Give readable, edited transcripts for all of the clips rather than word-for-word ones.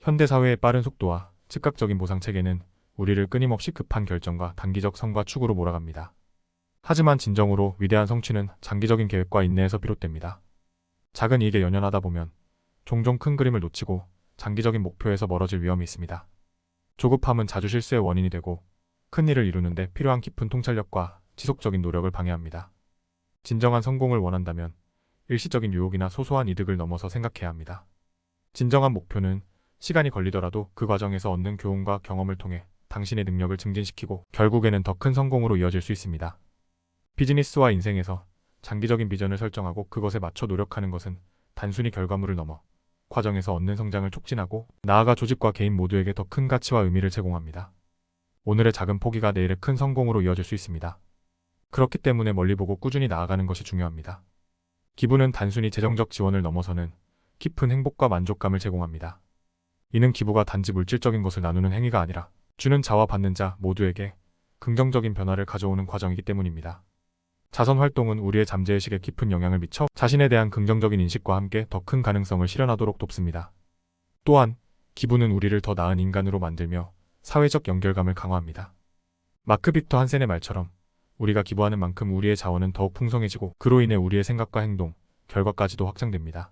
현대사회의 빠른 속도와 즉각적인 보상 체계는 우리를 끊임없이 급한 결정과 단기적 성과 추구로 몰아갑니다. 하지만 진정으로 위대한 성취는 장기적인 계획과 인내에서 비롯됩니다. 작은 이익에 연연하다 보면 종종 큰 그림을 놓치고 장기적인 목표에서 멀어질 위험이 있습니다. 조급함은 자주 실수의 원인이 되고 큰 일을 이루는데 필요한 깊은 통찰력과 지속적인 노력을 방해합니다. 진정한 성공을 원한다면 일시적인 유혹이나 소소한 이득을 넘어서 생각해야 합니다. 진정한 목표는 시간이 걸리더라도 그 과정에서 얻는 교훈과 경험을 통해 당신의 능력을 증진시키고 결국에는 더 큰 성공으로 이어질 수 있습니다. 비즈니스와 인생에서 장기적인 비전을 설정하고 그것에 맞춰 노력하는 것은 단순히 결과물을 넘어 과정에서 얻는 성장을 촉진하고 나아가 조직과 개인 모두에게 더 큰 가치와 의미를 제공합니다. 오늘의 작은 포기가 내일의 큰 성공으로 이어질 수 있습니다. 그렇기 때문에 멀리 보고 꾸준히 나아가는 것이 중요합니다. 기부는 단순히 재정적 지원을 넘어서는 깊은 행복과 만족감을 제공합니다. 이는 기부가 단지 물질적인 것을 나누는 행위가 아니라 주는 자와 받는 자 모두에게 긍정적인 변화를 가져오는 과정이기 때문입니다. 자선 활동은 우리의 잠재의식에 깊은 영향을 미쳐 자신에 대한 긍정적인 인식과 함께 더 큰 가능성을 실현하도록 돕습니다. 또한 기부는 우리를 더 나은 인간으로 만들며 사회적 연결감을 강화합니다. 마크 빅터 한센의 말처럼 우리가 기부하는 만큼 우리의 자원은 더욱 풍성해지고 그로 인해 우리의 생각과 행동, 결과까지도 확장됩니다.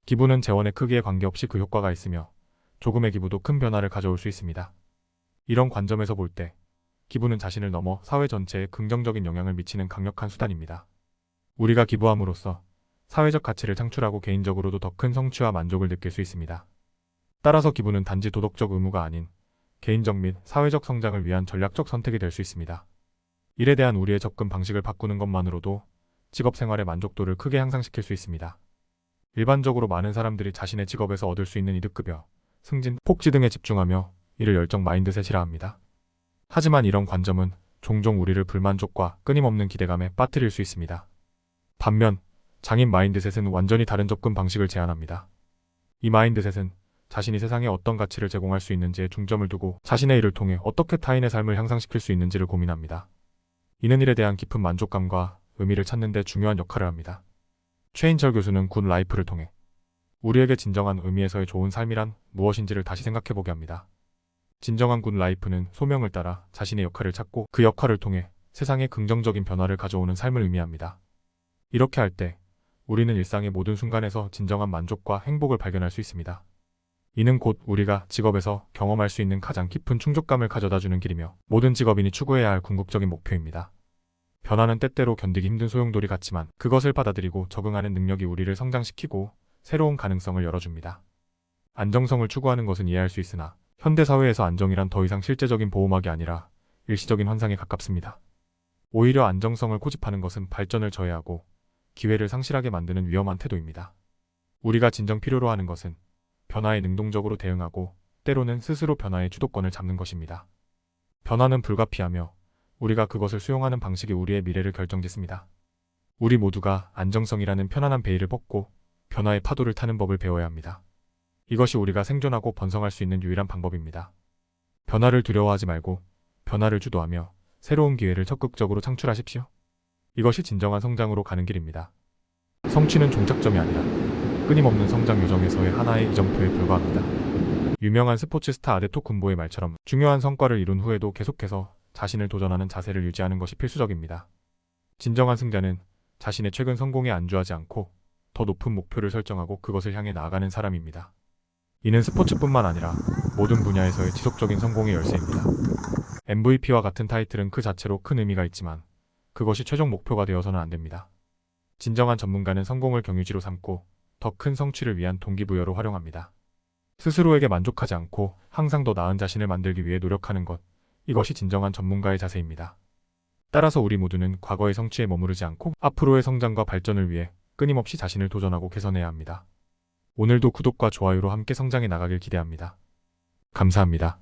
기부는 재원의 크기에 관계없이 그 효과가 있으며 조금의 기부도 큰 변화를 가져올 수 있습니다. 이런 관점에서 볼 때 기부는 자신을 넘어 사회 전체에 긍정적인 영향을 미치는 강력한 수단입니다. 우리가 기부함으로써 사회적 가치를 창출하고 개인적으로도 더 큰 성취와 만족을 느낄 수 있습니다. 따라서 기부는 단지 도덕적 의무가 아닌 개인적 및 사회적 성장을 위한 전략적 선택이 될 수 있습니다. 일에 대한 우리의 접근 방식을 바꾸는 것만으로도 직업 생활의 만족도를 크게 향상시킬 수 있습니다. 일반적으로 많은 사람들이 자신의 직업에서 얻을 수 있는 이득급여, 승진, 복지 등에 집중하며 이를 열정 마인드셋이라 합니다. 하지만 이런 관점은 종종 우리를 불만족과 끊임없는 기대감에 빠뜨릴 수 있습니다. 반면 장인 마인드셋은 완전히 다른 접근 방식을 제안합니다. 이 마인드셋은 자신이 세상에 어떤 가치를 제공할 수 있는지에 중점을 두고 자신의 일을 통해 어떻게 타인의 삶을 향상시킬 수 있는지를 고민합니다. 이는 일에 대한 깊은 만족감과 의미를 찾는 데 중요한 역할을 합니다. 최인철 교수는 굿 라이프를 통해 우리에게 진정한 의미에서의 좋은 삶이란 무엇인지를 다시 생각해보게 합니다. 진정한 굿 라이프는 소명을 따라 자신의 역할을 찾고 그 역할을 통해 세상에 긍정적인 변화를 가져오는 삶을 의미합니다. 이렇게 할 때 우리는 일상의 모든 순간에서 진정한 만족과 행복을 발견할 수 있습니다. 이는 곧 우리가 직업에서 경험할 수 있는 가장 깊은 충족감을 가져다주는 길이며 모든 직업인이 추구해야 할 궁극적인 목표입니다. 변화는 때때로 견디기 힘든 소용돌이 같지만 그것을 받아들이고 적응하는 능력이 우리를 성장시키고 새로운 가능성을 열어줍니다. 안정성을 추구하는 것은 이해할 수 있으나 현대사회에서 안정이란 더 이상 실제적인 보호막이 아니라 일시적인 환상에 가깝습니다. 오히려 안정성을 고집하는 것은 발전을 저해하고 기회를 상실하게 만드는 위험한 태도입니다. 우리가 진정 필요로 하는 것은 변화에 능동적으로 대응하고 때로는 스스로 변화의 주도권을 잡는 것입니다. 변화는 불가피하며 우리가 그것을 수용하는 방식이 우리의 미래를 결정짓습니다. 우리 모두가 안정성이라는 편안한 베일을 벗고 변화의 파도를 타는 법을 배워야 합니다. 이것이 우리가 생존하고 번성할 수 있는 유일한 방법입니다. 변화를 두려워하지 말고 변화를 주도하며 새로운 기회를 적극적으로 창출하십시오. 이것이 진정한 성장으로 가는 길입니다. 성취는 종착점이 아니라 끊임없는 성장 요정에서의 하나의 이정표에 불과합니다. 유명한 스포츠 스타 아데토 군보의 말처럼 중요한 성과를 이룬 후에도 계속해서 자신을 도전하는 자세를 유지하는 것이 필수적입니다. 진정한 승자는 자신의 최근 성공에 안주하지 않고 더 높은 목표를 설정하고 그것을 향해 나아가는 사람입니다. 이는 스포츠뿐만 아니라 모든 분야에서의 지속적인 성공의 열쇠입니다. MVP와 같은 타이틀은 그 자체로 큰 의미가 있지만 그것이 최종 목표가 되어서는 안 됩니다. 진정한 전문가는 성공을 경유지로 삼고 더 큰 성취를 위한 동기부여로 활용합니다. 스스로에게 만족하지 않고 항상 더 나은 자신을 만들기 위해 노력하는 것, 이것이 진정한 전문가의 자세입니다. 따라서 우리 모두는 과거의 성취에 머무르지 않고 앞으로의 성장과 발전을 위해 끊임없이 자신을 도전하고 개선해야 합니다. 오늘도 구독과 좋아요로 함께 성장해 나가길 기대합니다. 감사합니다.